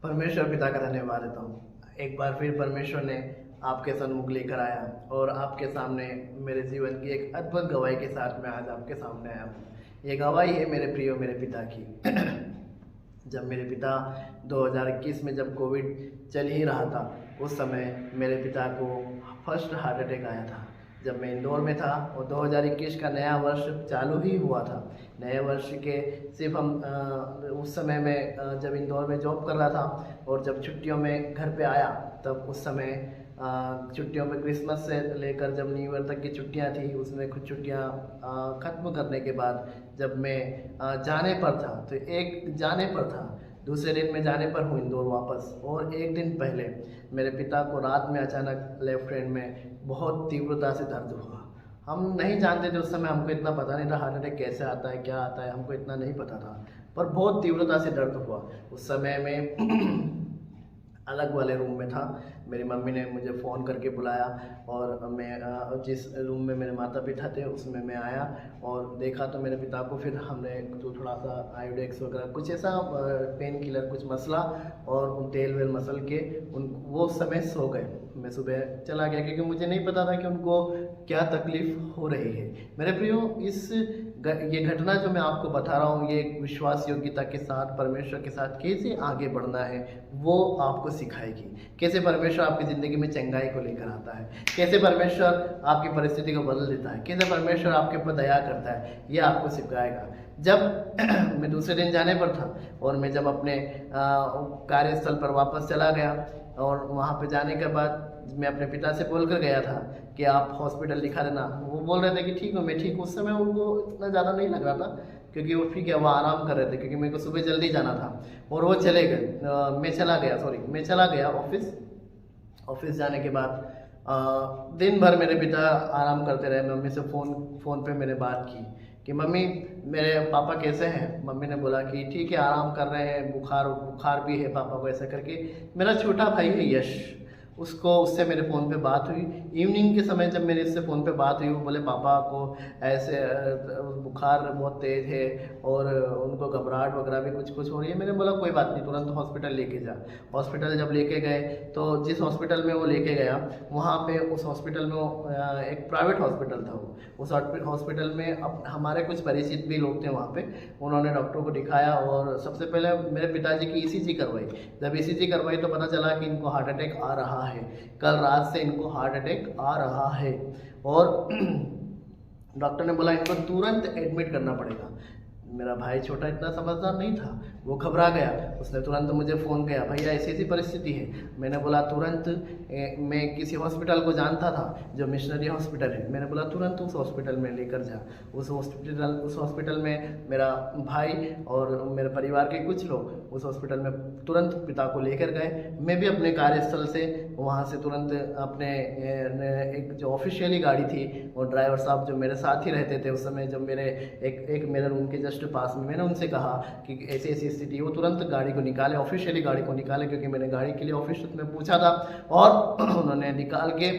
परमेश्वर पिता का धन्यवाद देता हूँ। एक बार फिर परमेश्वर ने आपके सन्मुख लेकर आया और आपके सामने मेरे जीवन की एक अद्भुत गवाही के साथ मैं आज आपके सामने आया हूँ। ये गवाही है मेरे प्रिय मेरे पिता की। जब मेरे पिता 2021 में जब कोविड चल ही रहा था, उस समय मेरे पिता को फर्स्ट हार्ट अटैक आया था। जब मैं इंदौर में था और 2021 का नया वर्ष चालू ही हुआ था। नए वर्ष के सिर्फ हम उस समय में जब इंदौर में जॉब कर रहा था और जब छुट्टियों में घर पे आया, तब उस समय छुट्टियों में क्रिसमस से लेकर जब न्यू ईयर तक की छुट्टियां थी, उसमें कुछ छुट्टियां ख़त्म करने के बाद जब मैं जाने पर था, तो एक जाने पर था, दूसरे दिन मैं जाने पर हूँ इंदौर वापस। और एक दिन पहले मेरे पिता को रात में अचानक लेफ्ट हैंड में बहुत तीव्रता से दर्द हुआ। हम नहीं जानते थे उस समय, हमको इतना पता नहीं था हार्ट अटैक कैसे आता है, क्या आता है, हमको इतना नहीं पता था, पर बहुत तीव्रता से दर्द हुआ। उस समय में अलग वाले रूम में था। मेरी मम्मी ने मुझे फ़ोन करके बुलाया और मैं जिस रूम में मेरे माता पिता थे उसमें मैं आया और देखा तो मेरे पिता को फिर हमने तो थोड़ा सा आयोडेक्स वगैरह कुछ ऐसा पेन किलर कुछ मसला और उन तेल वेल मसल के वो समय सो गए। मैं सुबह चला गया क्योंकि मुझे नहीं पता था कि उनको क्या तकलीफ़ हो रही है। मेरे प्रियो, ये घटना जो मैं आपको बता रहा हूँ, ये विश्वास योग्यता के साथ परमेश्वर के साथ कैसे आगे बढ़ना है वो आपको सिखाएगी। कैसे परमेश्वर आपकी ज़िंदगी में चंगाई को लेकर आता है, कैसे परमेश्वर आपकी परिस्थिति को बदल देता है, कैसे परमेश्वर आपके ऊपर दया करता है, ये आपको सिखाएगा। जब मैं दूसरे दिन जाने पर था और मैं जब अपने कार्यस्थल पर वापस चला गया और वहाँ पे जाने के बाद मैं अपने पिता से बोल कर गया था कि आप हॉस्पिटल दिखा देना। वो बोल रहे थे कि ठीक हूँ, मैं ठीक हूँ। उस समय उनको इतना ज़्यादा नहीं लग रहा था क्योंकि वो ठीक है, वो आराम कर रहे थे क्योंकि मेरे को सुबह जल्दी जाना था और वो चले गए। मैं चला गया ऑफिस जाने के बाद दिन भर मेरे पिता आराम करते रहे। मम्मी से फ़ोन पे मैंने बात की कि मम्मी मेरे पापा कैसे हैं। मम्मी ने बोला कि ठीक है, आराम कर रहे हैं, बुखार भी है पापा को, ऐसा करके। मेरा छोटा भाई है यश, उससे मेरे फ़ोन पे बात हुई। इवनिंग के समय जब मेरे इससे फ़ोन पे बात हुई, वो बोले पापा को ऐसे बुखार बहुत तेज़ है और उनको घबराहट वगैरह भी कुछ हो रही है। मैंने बोला कोई बात नहीं, तुरंत हॉस्पिटल लेके जा। हॉस्पिटल जब लेके गए तो जिस हॉस्पिटल में वो लेके गया, वहाँ पे उस हॉस्पिटल में एक प्राइवेट हॉस्पिटल था वो। उस हॉस्पिटल में हमारे कुछ परिचित भी लोग थे वहाँ पे। उन्होंने डॉक्टर को दिखाया और सबसे पहले मेरे पिताजी की ECG करवाई। जब ECG करवाई तो पता चला कि इनको हार्ट अटैक आ रहा है। कल रात से इनको हार्ट अटैक आ रहा है और डॉक्टर ने बोला इनको तुरंत एडमिट करना पड़ेगा। मेरा भाई छोटा इतना समझदार नहीं था, वो घबरा गया। उसने तुरंत मुझे फ़ोन किया, भैया ऐसी परिस्थिति है। मैंने बोला तुरंत मैं किसी हॉस्पिटल को जानता था जो मिशनरी हॉस्पिटल है। मैंने बोला तुरंत उस हॉस्पिटल में लेकर जा। उस हॉस्पिटल में मेरा भाई और मेरे परिवार के कुछ लोग उस हॉस्पिटल में तुरंत पिता को लेकर गए। मैं भी अपने कार्यस्थल से वहाँ से तुरंत अपने एक जो ऑफिशियली गाड़ी थी और ड्राइवर साहब जो मेरे साथ ही रहते थे उस समय, जब मेरे एक मेरे रूम के जस्ट पास में, मैंने उनसे कहा कि ऐसी स्थिति, वो तुरंत गाड़ी को निकाले, ऑफिशियली गाड़ी को निकाले क्योंकि मैंने गाड़ी के लिए ऑफिस में पूछा था और उन्होंने निकाल के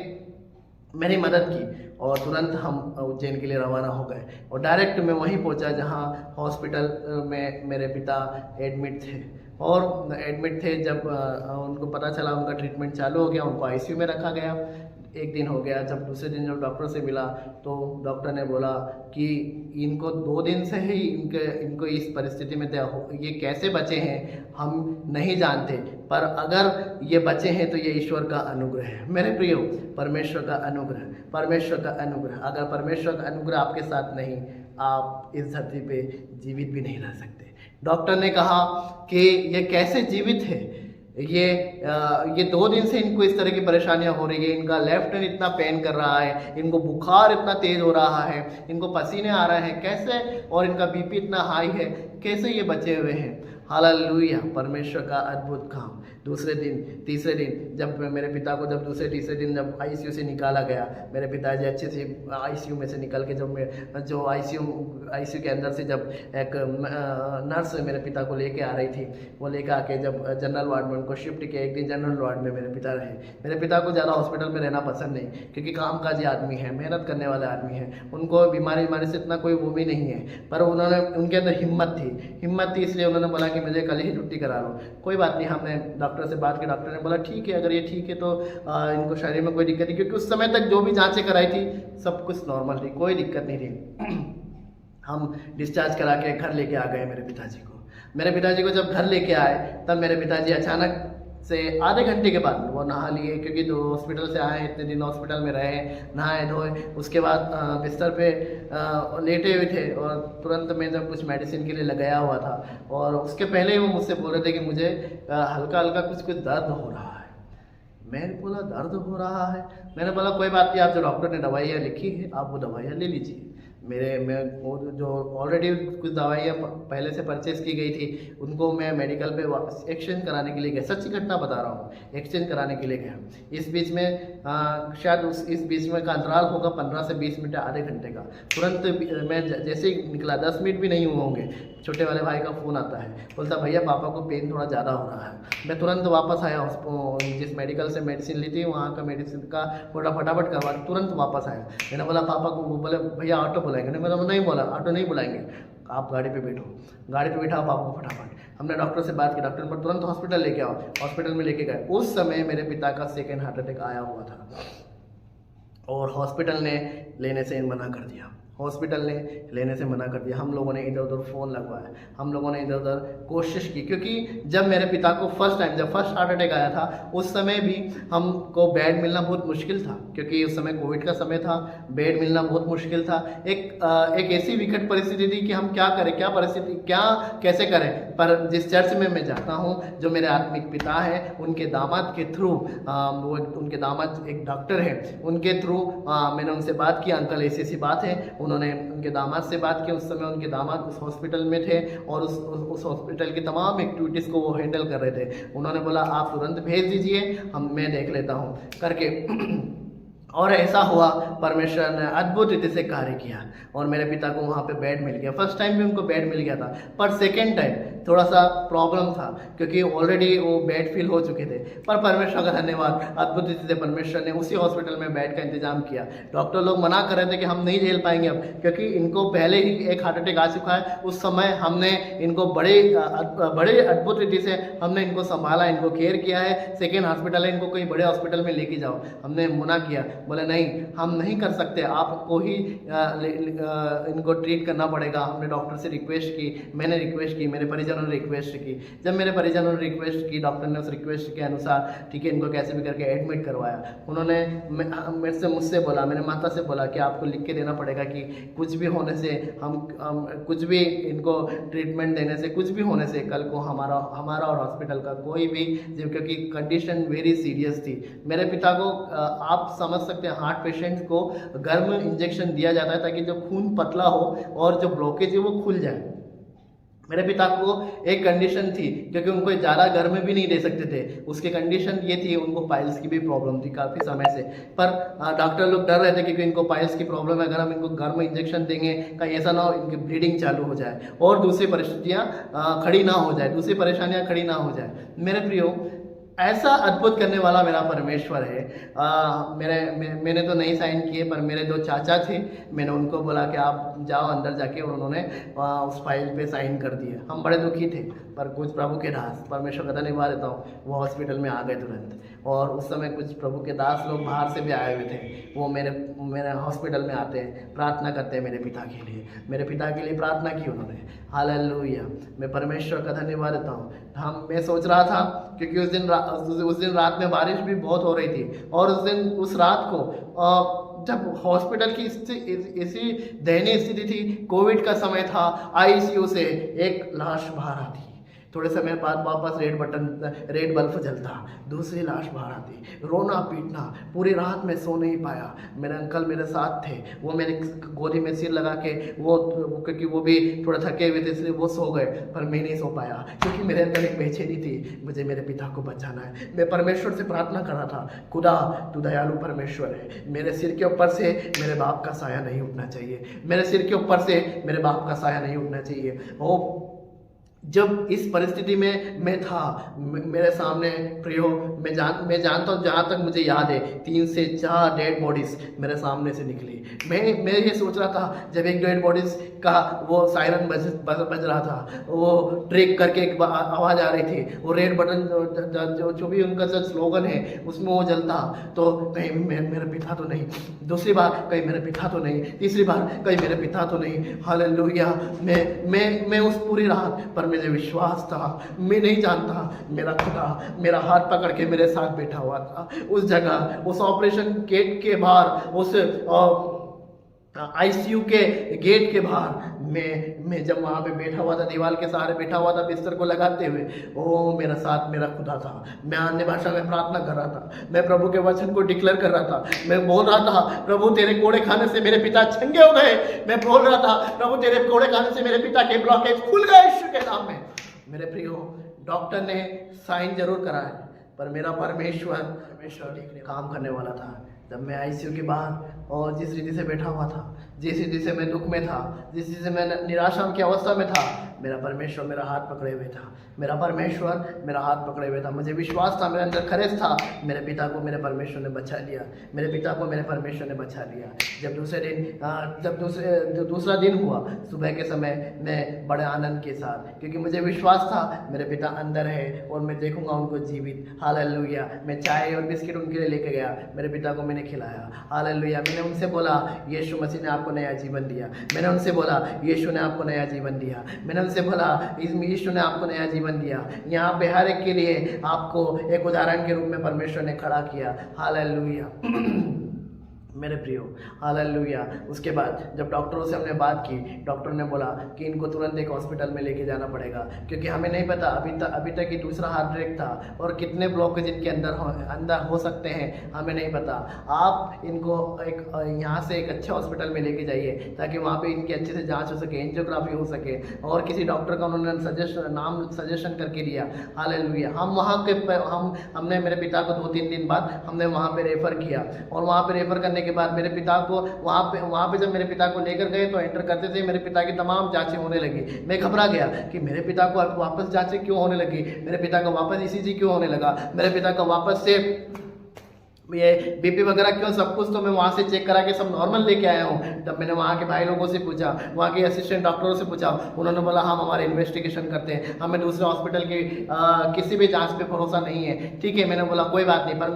मेरी मदद की और तुरंत हम उज्जैन के लिए रवाना हो गए और डायरेक्ट मैं वहीं पहुंचा जहां हॉस्पिटल में मेरे पिता एडमिट थे। जब उनको पता चला उनका ट्रीटमेंट चालू हो गया, उनको ICU में रखा गया। एक दिन हो गया, जब दूसरे दिन जब डॉक्टर से मिला तो डॉक्टर ने बोला कि इनको 2 दिन से ही इनको इस परिस्थिति में ये कैसे बचे हैं हम नहीं जानते, पर अगर ये बचे हैं तो ये ईश्वर का अनुग्रह है। मेरे प्रियो, परमेश्वर का अनुग्रह। अगर परमेश्वर का अनुग्रह आपके साथ नहीं, आप इस धरती पे जीवित भी नहीं रह सकते। डॉक्टर ने कहा कि ये कैसे जीवित है, ये 2 दिन से इनको इस तरह की परेशानियां हो रही है, इनका लेफ्ट हैंड इतना पेन कर रहा है, इनको बुखार इतना तेज हो रहा है, इनको पसीने आ रहे हैं, कैसे, और इनका BP इतना हाई है, कैसे ये बचे हुए हैं। हालेलुया, परमेश्वर का अद्भुत काम। तीसरे दिन जब मेरे पिता को जब तीसरे दिन जब ICU से निकाला गया, मेरे पिताजी अच्छे से ICU में से निकल के जो ICU के अंदर से जब एक नर्स मेरे पिता को लेके आ रही थी, वो लेके आके जब जनरल वार्ड में उनको शिफ्ट किया। एक दिन जनरल वार्ड में मेरे पिता रहे। मेरे पिता को ज़्यादा हॉस्पिटल में रहना पसंद नहीं क्योंकि कामकाजी आदमी है, मेहनत करने वाले आदमी हैं, उनको बीमारी से इतना कोई वो भी नहीं है, पर उनके अंदर हिम्मत थी। इसलिए उन्होंने बोला कि मुझे कल ही छुट्टी करा लो। कोई बात नहीं, हमने डॉक्टर से बात की, डॉक्टर ने बोला ठीक है, अगर ये ठीक है तो इनको शरीर में कोई दिक्कत नहीं, क्योंकि उस समय तक जो भी जांचें कराई थी सब कुछ नॉर्मल थी, कोई दिक्कत नहीं थी। हम डिस्चार्ज करा के घर लेके आ गए मेरे पिताजी को। मेरे पिताजी को जब घर लेके आए तब मेरे पिताजी अचानक से आधे घंटे के बाद वो नहा लिए, क्योंकि जो हॉस्पिटल से आए इतने दिन हॉस्पिटल में रहे, नहाए धोए, उसके बाद बिस्तर पे लेटे हुए थे और तुरंत मैं जब कुछ मेडिसिन के लिए लगाया हुआ था और उसके पहले ही वो मुझसे बोल रहे थे कि मुझे हल्का हल्का कुछ दर्द हो रहा है। मैंने बोला दर्द हो रहा है? मैंने बोला कोई बात नहीं, आप जो डॉक्टर ने दवाइयाँ लिखी है आप वो दवाइयाँ ले लीजिए। मैं वो जो ऑलरेडी कुछ दवाइयाँ पहले से परचेज़ की गई थी उनको मैं मेडिकल पे वापस एक्सचेंज कराने के लिए गया। सच्ची घटना बता रहा हूँ, एक्सचेंज कराने के लिए गया। इस बीच में शायद इस बीच में का अंतराल होगा 15 से 20 मिनट, आधे घंटे का। तुरंत मैं जैसे ही निकला 10 मिनट भी नहीं हुए होंगे, छोटे वाले भाई का फ़ोन आता है, बोलता भैया पापा को पेन थोड़ा ज़्यादा हो रहा है। मैं तुरंत वापस आया, जिस मेडिकल से मेडिसिन ली थी वहाँ का मेडिसिन का फटाफट करवा तुरंत वापस आया। मैंने बोला पापा को, वो बोले भैया ऑटो बुलाएंगे। मैंने नहीं बोला ऑटो नहीं बुलाएंगे, आप गाड़ी पे बैठो। गाड़ी पे बैठा पापा को फटाफट। हमने डॉक्टर से बात की, डॉक्टर ने तुरंत हॉस्पिटल लेके आओ। हॉस्पिटल में लेके गए। उस समय मेरे पिता का सेकेंड हार्ट अटैक आया हुआ था और हॉस्पिटल ने लेने से मना कर दिया। हॉस्पिटल ने लेने से मना कर दिया। हम लोगों ने इधर उधर फ़ोन लगवाया, हम लोगों ने इधर उधर कोशिश की, क्योंकि जब मेरे पिता को जब फर्स्ट हार्ट अटैक आया था उस समय भी हमको बेड मिलना बहुत मुश्किल था, क्योंकि उस समय कोविड का समय था, बेड मिलना बहुत मुश्किल था। एक ऐसी विकट परिस्थिति थी कि हम क्या करें, क्या कैसे करें। पर जिस चर्च में मैं जाता हूँ, जो मेरे आत्मिक पिता हैं, उनके दामाद के थ्रू, वो उनके दामाद एक डॉक्टर हैं, उनके थ्रू मैंने उनसे बात की, अंकल ऐसी बात है। उन्होंने उनके दामाद से बात की। उस समय उनके दामाद उस हॉस्पिटल में थे और उस हॉस्पिटल की तमाम एक्टिविटीज़ को वो हैंडल कर रहे थे। उन्होंने बोला आप तुरंत भेज दीजिए, मैं देख लेता हूँ करके। और ऐसा हुआ, परमेश्वर ने अद्भुत रीति से कार्य किया और मेरे पिता को वहाँ पे बेड मिल गया। फर्स्ट टाइम भी उनको बेड मिल गया था, पर सेकेंड टाइम थोड़ा सा प्रॉब्लम था, क्योंकि ऑलरेडी वो बेड फिल हो चुके थे। पर परमेश्वर का धन्यवाद, अद्भुत रीति से परमेश्वर ने उसी हॉस्पिटल में बेड का इंतजाम किया। डॉक्टर लोग मना कर रहे थे कि हम नहीं झेल पाएंगे अब, क्योंकि इनको पहले ही एक हार्ट अटैक आ चुका है। उस समय हमने इनको बड़े अद्भुत रीति से हमने इनको संभाला, इनको केयर किया है। सेकेंड हॉस्पिटल है, इनको कोई बड़े हॉस्पिटल में लेके जाओ। हमने मना किया, बोले नहीं हम नहीं कर सकते, आपको ही इनको ट्रीट करना पड़ेगा। हमने डॉक्टर से रिक्वेस्ट की, मैंने रिक्वेस्ट की, मेरे परिजनों ने रिक्वेस्ट की। जब मेरे परिजनों ने रिक्वेस्ट की, डॉक्टर ने उस रिक्वेस्ट के अनुसार ठीक है इनको कैसे भी करके एडमिट करवाया। उन्होंने मुझसे बोला, मेरे माता से बोला कि आपको लिख के देना पड़ेगा कि कुछ भी होने से हम कुछ भी इनको ट्रीटमेंट देने से, कुछ भी होने से कल को हमारा और हॉस्पिटल का कोई भी, क्योंकि कंडीशन वेरी सीरियस थी। मेरे पिता को आप समझ सकते हैं, हार्ट पेशेंट को गर्म इंजेक्शन दिया जाता है ताकि जो खून पतला हो और जो ब्लॉकेज है वो खुल जाए। मेरे पिता को एक कंडीशन थी, क्योंकि उनको ज़्यादा गर्म भी नहीं दे सकते थे, उसकी कंडीशन ये थी, उनको पाइल्स की भी प्रॉब्लम थी काफ़ी समय से। पर डॉक्टर लोग डर रहे थे क्योंकि इनको पाइल्स की प्रॉब्लम है, अगर हम इनको गर्म इंजेक्शन देंगे कहीं ऐसा ना हो इनकी ब्लीडिंग चालू हो जाए और दूसरी परिस्थितियाँ खड़ी ना हो जाए, दूसरी परेशानियाँ खड़ी ना हो जाए। मेरे प्रियो, ऐसा अद्भुत करने वाला मेरा परमेश्वर है। मैंने तो नहीं साइन किए, पर मेरे दो चाचा थे, मैंने उनको बोला कि आप जाओ अंदर जाके, और उन्होंने उस फाइल पे साइन कर दिए। हम बड़े दुखी थे, पर कुछ प्रभु के दास, परमेश्वर का धन्यवाद देता हूँ, वो हॉस्पिटल में आ गए तुरंत। और उस समय कुछ प्रभु के दास लोग बाहर से भी आए हुए थे, वो मेरे हॉस्पिटल में आते हैं, प्रार्थना करते हैं मेरे पिता के लिए। मेरे पिता के लिए प्रार्थना की उन्होंने। हालेलुया, मैं परमेश्वर का धन्यवाद देता हूँ। मैं सोच रहा था, क्योंकि उस दिन रात में बारिश भी बहुत हो रही थी, और उस रात को जब हॉस्पिटल की ऐसी दयनीय स्थिति थी, कोविड का समय था, आईसीयू से एक लाश बाहर आती, थोड़े समय बाद वापस रेड बल्ब जलता, दूसरी लाश बाहर आती, रोना पीटना, पूरी रात में सो नहीं पाया। मेरे अंकल मेरे साथ थे, वो मेरे गोदी में सिर लगा के, वो क्योंकि वो भी थोड़ा थके हुए थे इसलिए वो सो गए, पर मैं नहीं सो पाया, क्योंकि मेरे अंदर एक बेचैनी थी, मुझे मेरे पिता को बचाना है। मैं परमेश्वर से प्रार्थना कर रहा था, खुदा तू दयालु परमेश्वर है, मेरे सिर के ऊपर से मेरे बाप का साया नहीं उठना चाहिए, मेरे सिर के ऊपर से मेरे बाप का साया नहीं उठना चाहिए। ओ जब इस परिस्थिति में मैं था, मेरे सामने प्रियो, मैं जानता हूँ, जहाँ तक मुझे याद है 3 से 4 डेड बॉडीज मेरे सामने से निकली। मैं ये सोच रहा था, जब एक डेड बॉडीज का वो सायरन बज रहा था, वो ट्रेक करके एक आवाज़ आ रही थी, वो रेड बटन जो भी उनका जो स्लोगन है उसमें वो जलता, तो कहीं मेरे पिता तो नहीं, दूसरी बार कहीं मेरे पिता तो नहीं, तीसरी बार कहीं मेरे पिता तो नहीं। हालेलुया। मैं उस पूरी रात पर मुझे विश्वास था, मैं नहीं जानता, मेरा खुदा मेरा हाथ पकड़ के मेरे साथ बैठा हुआ था उस जगह, उस ऑपरेशन गेट के बाहर, उस आईसीयू के गेट के बाहर। मैं जब वहाँ पे बैठा हुआ था, दीवार के सहारे बैठा हुआ था बिस्तर को लगाते हुए, ओ मेरा साथ मेरा खुदा था। मैं अन्य भाषा में प्रार्थना कर रहा था, मैं प्रभु के वचन को डिक्लेयर कर रहा था, मैं बोल रहा था, प्रभु तेरे कोड़े खाने से मेरे पिता चंगे हो गए। मैं बोल रहा था, प्रभु तेरे कोड़े खाने से मेरे पिता के ब्लॉकेज खुल गए यीशु के नाम में। मेरे प्रियो, डॉक्टर ने साइन जरूर कराया, पर मेरा परमेश्वर काम करने वाला था। जब मैं आईसीयू के बाहर और जिस रीति से बैठा हुआ था, जिस रीति से मैं दुख में था, जिस रीति से मैं निराशा की अवस्था में था, मेरा परमेश्वर मेरा हाथ पकड़े हुए था, मेरा परमेश्वर मेरा हाथ पकड़े हुए था। मुझे विश्वास था, मेरे अंदर खरेज था, मेरे पिता को मेरे परमेश्वर ने बचा लिया, मेरे पिता को मेरे परमेश्वर ने बचा लिया। जब दूसरा दिन हुआ, सुबह के समय मैं बड़े आनंद के साथ, क्योंकि मुझे विश्वास था मेरे पिता अंदर है और मैं देखूंगा उनको जीवित। हालेलुया। मैं चाय और बिस्किट उनके लिए लेके गया, मेरे पिता को मैंने खिलाया। हालेलुया। मैंने उनसे बोला, यीशु मसीह ने आपको नया जीवन दिया। मैंने उनसे बोला, यीशु ने आपको नया जीवन दिया। मैंने उनसे बोला, यीशु ने आपको नया जीवन दिया। यहाँ पे हर एक के लिए आपको एक उदाहरण के रूप में परमेश्वर ने खड़ा किया। हालेलुया। मेरे प्रियो, हालेलुया। उसके बाद जब डॉक्टरों से हमने बात की, डॉक्टर ने बोला कि इनको तुरंत एक हॉस्पिटल में लेके जाना पड़ेगा, क्योंकि हमें नहीं पता अभी तक कि दूसरा हार्ट ब्रेक था और कितने ब्लॉकेज इनके अंदर हो सकते हैं, हमें नहीं पता। आप इनको यहाँ से एक अच्छे हॉस्पिटल में लेके जाइए, ताकि वहाँ पे इनकी अच्छे से जाँच हो सके, एंजियोग्राफी हो सके। और किसी डॉक्टर का उन्होंने सजेशन करके दिया। हालेलुया। हमने मेरे पिता को 2-3 दिन बाद हमने वहाँ पे रेफ़र किया, और वहाँ पे रेफ़र करने के बाद मेरे पिता को वहाँ पे जब मेरे पिता को लेकर गए तो एंटर करते थे मेरे पिता की तमाम जांचें होने लगी। मैं घबरा गया कि मेरे पिता को वापस जांचें क्यों होने लगी, मेरे पिता का वापस ईसीजी क्यों होने लगा, मेरे पिता का वापस से ये बीपी वगैरह क्यों, सब कुछ तो मैं वहाँ से चेक करा के सब नॉर्मल लेके आया हूँ। तब मैंने वहाँ के भाई लोगों से पूछा, वहाँ के असिस्टेंट डॉक्टरों से पूछा, उन्होंने बोला हम हमारे इन्वेस्टिगेशन करते हैं, हमें दूसरे हॉस्पिटल की किसी भी जांच पे भरोसा नहीं है। ठीक है, मैंने बोला कोई बात नहीं, पर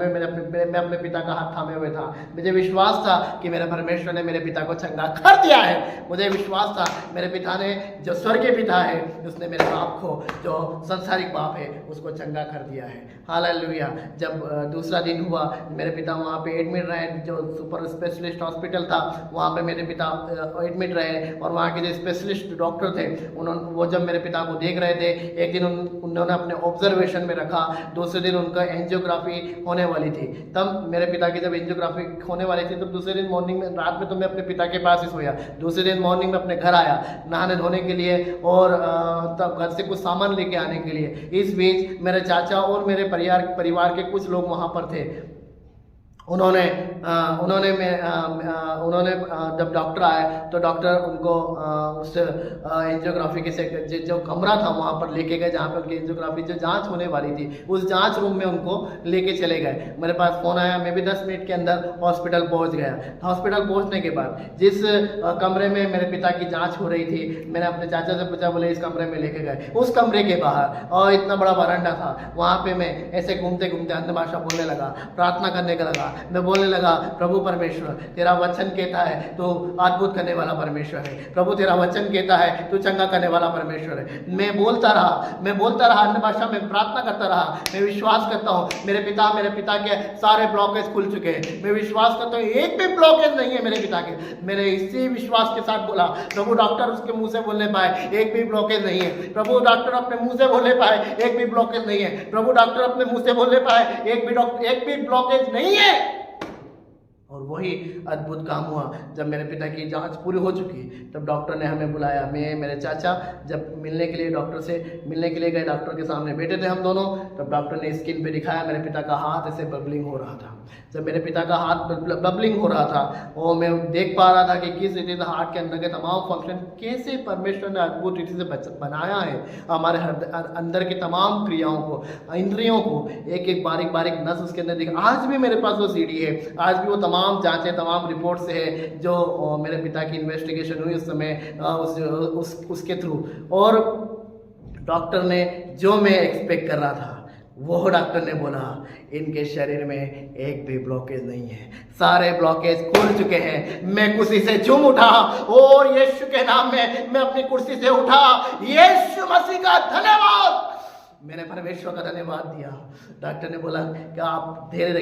मैं अपने पिता का हाथ थामे हुए था। मुझे विश्वास था कि मेरे परमेश्वर ने मेरे पिता को चंगा कर दिया है। मुझे विश्वास था मेरे पिता ने, जो स्वर्गीय पिता है, उसने मेरे बाप को, जो संसारिक बाप है, उसको चंगा कर दिया है। हालेलुया। जब दूसरा दिन हुआ, मेरे पिता वहाँ पे एडमिट रहे, जो सुपर स्पेशलिस्ट हॉस्पिटल था वहाँ पे मेरे पिता एडमिट रहे, और वहाँ के जो स्पेशलिस्ट डॉक्टर थे वो जब मेरे पिता को देख रहे थे, एक दिन उन्होंने अपने ऑब्जर्वेशन में रखा, दूसरे दिन उनका एंजियोग्राफी होने वाली थी। तब मेरे पिता की जब एंजियोग्राफी होने वाली थी, तब दूसरे दिन मॉर्निंग में, रात में तो मैं अपने पिता के पास ही सोया। दूसरे दिन मॉर्निंग में अपने घर आया नहाने धोने के लिए, और तब घर से कुछ सामान लेके आने के लिए। इस बीच मेरे चाचा और मेरे परिवार के कुछ लोग वहाँ पर थे। उन्होंने जब डॉक्टर आए तो डॉक्टर उनको उस एंजियोग्राफी के जो कमरा था वहाँ पर लेके गए, जहाँ पर उनकी एंजियोग्राफी जो जांच होने वाली थी, उस जांच रूम में उनको लेके चले गए। मेरे पास फ़ोन आया, मैं भी 10 मिनट के अंदर हॉस्पिटल पहुँच गया। हॉस्पिटल पहुँचने के बाद जिस कमरे में मेरे पिता की जाँच हो रही थी, मैंने अपने चाचा से पूछा, बोले इस कमरे में लेके गए। उस कमरे के बाहर और इतना बड़ा बरामदा था, वहाँ पर मैं ऐसे घूमते घूमते अन्य भाषा बोलने लगा, प्रार्थना करने का लगा। मैं बोलने लगा, प्रभु परमेश्वर तेरा वचन कहता है तू अद्भुत करने वाला परमेश्वर है, प्रभु तेरा वचन कहता है तू चंगा करने वाला परमेश्वर है। मैं बोलता रहा, अन्य भाषा में प्रार्थना करता रहा। मैं विश्वास करता हूँ मेरे पिता के सारे ब्लॉकेज खुल चुके हैं। मैं विश्वास करता हूँ एक भी ब्लॉकेज नहीं है मेरे पिता के। मैंने इसी विश्वास के साथ बोला, प्रभु डॉक्टर उसके मुंह से बोलने पाए एक भी ब्लॉकेज नहीं है, प्रभु डॉक्टर अपने मुंह से बोलने पाए एक भी ब्लॉकेज नहीं है, प्रभु डॉक्टर अपने मुंह से बोलने पाए एक भी ब्लॉकेज नहीं है। और वही अद्भुत काम हुआ जब मेरे पिता की जांच पूरी हो चुकी, तब डॉक्टर ने हमें बुलाया। मैं मेरे चाचा जब मिलने के लिए डॉक्टर से मिलने के लिए गए, डॉक्टर के सामने बैठे थे हम दोनों, तब डॉक्टर ने स्किन पे दिखाया मेरे पिता का हाथ ऐसे बबलिंग हो रहा था। जब मेरे पिता का हाथ बबलिंग हो रहा था, और मैं देख पा रहा था कि किस रीति से हार्ट के अंदर के तमाम फंक्शन कैसे परमेश्वर ने अद्भुत रीति से बनाया है। हमारे अंदर की तमाम क्रियाओं को, इंद्रियों को, एक एक बारीक बारीक नस उसके अंदर दिखा। आज भी मेरे पास वो सीडी है, आज भी वो तमाम जांचें, तमाम रिपोर्ट्स है जो मेरे पिता की इन्वेस्टिगेशन हुई उस समय उसके थ्रू। और डॉक्टर ने जो मैं एक्सपेक्ट कर रहा था वो डॉक्टर ने बोला, इनके शरीर में एक भी ब्लॉकेज नहीं है, सारे ब्लॉकेज खुल चुके हैं। मैं कुर्सी से झूम उठा और यीशु के नाम में मैं अपनी कुर्सी से उठा। यीशु मसीह का धन्यवाद, मैंने परमेश्वर का धन्यवाद दिया। डॉक्टर ने बोला कि आप धैर्य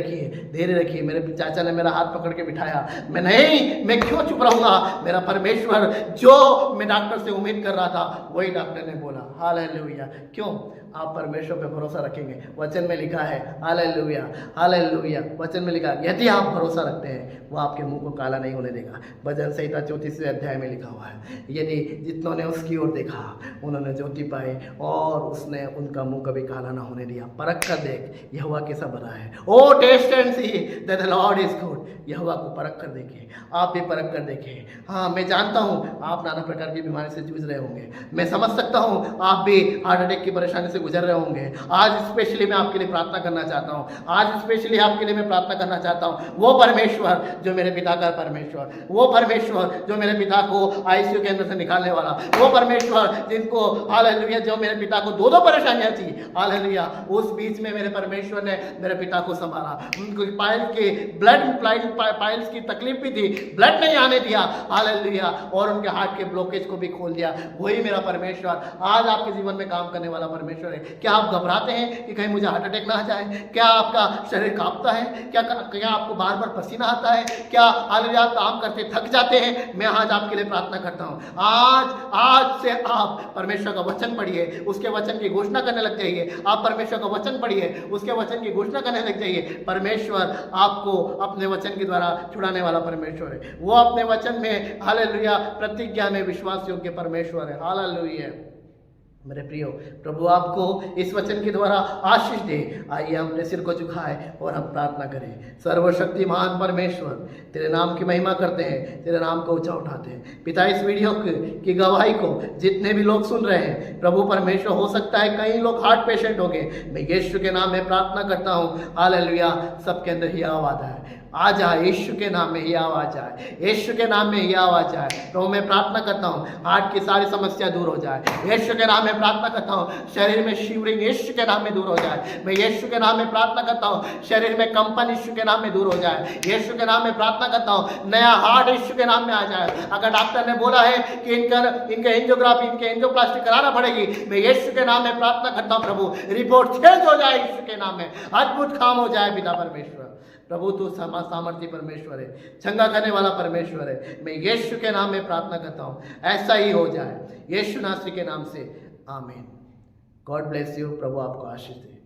रखिए। मेरे चाचा ने मेरा हाथ पकड़ के बिठाया। मैं क्यों चुप रहूंगा। मेरा परमेश्वर जो मैं डॉक्टर से उम्मीद कर रहा था वही डॉक्टर ने बोला। हालेलुया। क्यों? आप परमेश्वर पे भरोसा रखेंगे। वचन में लिखा है, हालेलुया हालेलुया, वचन में लिखा है यदि आप भरोसा रखते हैं वो आपके मुंह को काला नहीं होने देगा। भजन संहिता 34वें अध्याय में लिखा हुआ है, यदि जितनों ने उसकी ओर देखा उन्होंने ज्योति पाई और उसने उनका मुंह कभी काला ना होने दिया। परख कर देख यहोवा कैसा बना है। O taste and see that the Lord is good. यहोवा को परख कर देखें, आप भी परख कर देखें। हाँ, मैं जानता हूँ आप नाना प्रकार की बीमारी से जूझ रहे होंगे। मैं समझ सकता हूँ आप भी हार्ट अटैक की परेशानी से गुजर रहे होंगे। आज स्पेशली मैं आपके लिए प्रार्थना करना चाहता हूँ। आज स्पेशली आपके लिए मैं प्रार्थना करना चाहता हूँ। वो परमेश्वर जो मेरे पिता का परमेश्वर, वो परमेश्वर जो मेरे पिता को आईसीयू के अंदर से निकालने वाला, वो परमेश्वर जिनको हालेलुया, जो मेरे पिता को दो परेशानियां थी, हालेलुया, उस बीच में मेरे परमेश्वर ने मेरे पिता को संभाला। उनको पाइल्स की तकलीफ भी थी, ब्लड नहीं आने दिया, हालेलुया, और उनके हार्ट के ब्लॉकेज को भी खोल दिया। वही मेरा परमेश्वर आज आपके जीवन में काम करने वाला परमेश्वर है। क्या आप घबराते हैं कि कहीं मुझे हार्ट अटैक ना आ जाए? क्या आपका शरीर कांपता है? क्या आपको बार बार पसीना आता है? क्या हालेलुया काम करते थक जाते हैं? मैं आज आपके लिए प्रार्थना करता हूं। आज से आप परमेश्वर का वचन पढ़िए, उसके वचन की घोषणा करने लग जाइए। आप परमेश्वर का वचन पढ़िए, उसके वचन की घोषणा करने लग जाइए। परमेश्वर आपको अपने वचन के द्वारा छुड़ाने वाला परमेश्वर है। वो अपने वचन में हालेलुया प्रतिज्ञा में विश्वास योग्य परमेश्वर है। हालेलुया। मेरे प्रियो, प्रभु आपको इस वचन के द्वारा आशीष दे। आइए हम अपने सिर को झुकाएं और हम प्रार्थना करें। सर्वशक्तिमान परमेश्वर, तेरे नाम की महिमा करते हैं, तेरे नाम को ऊंचा उठाते हैं। पिता, इस वीडियो की गवाही को जितने भी लोग सुन रहे हैं, प्रभु परमेश्वर, हो सकता है कई लोग हार्ट पेशेंट हो गए, मैं यीशु के नाम में प्रार्थना करता हूँ, हालेलुया, सबके अंदर ही आवाज है, आ जाए यीशु के नाम में, ही आवाज आए, यीशु के नाम में ही आवाज आए। तो मैं प्रार्थना करता हूँ हार्ट की सारी समस्या दूर हो जाए, यीशु के नाम में प्रार्थना करता हूँ शरीर में शिवरिंग यीशु के नाम में दूर हो जाए। मैं यीशु के नाम में प्रार्थना करता हूँ शरीर में कंपन यीशु के नाम में दूर हो जाए। यीशु के नाम में प्रार्थना करता हूँ नया हार्ट यीशु के नाम में आ जाए। अगर डॉक्टर ने बोला है कि इनके एंजियोग्राफी, इनके एंजियोप्लास्टी कराना पड़ेगी, मैं यीशु के नाम में प्रार्थना करता हूँ प्रभु रिपोर्ट चेंज हो जाए यीशु के नाम में, अद्भुत काम हो जाए। पिता परमेश्वर, प्रभु तू सामर्थ्य परमेश्वर है, चंगा करने वाला परमेश्वर है। मैं यीशु के नाम में प्रार्थना करता हूँ, ऐसा ही हो जाए यीशु नासरी के नाम से, आमीन। God bless you. प्रभु आपको आशीष दे।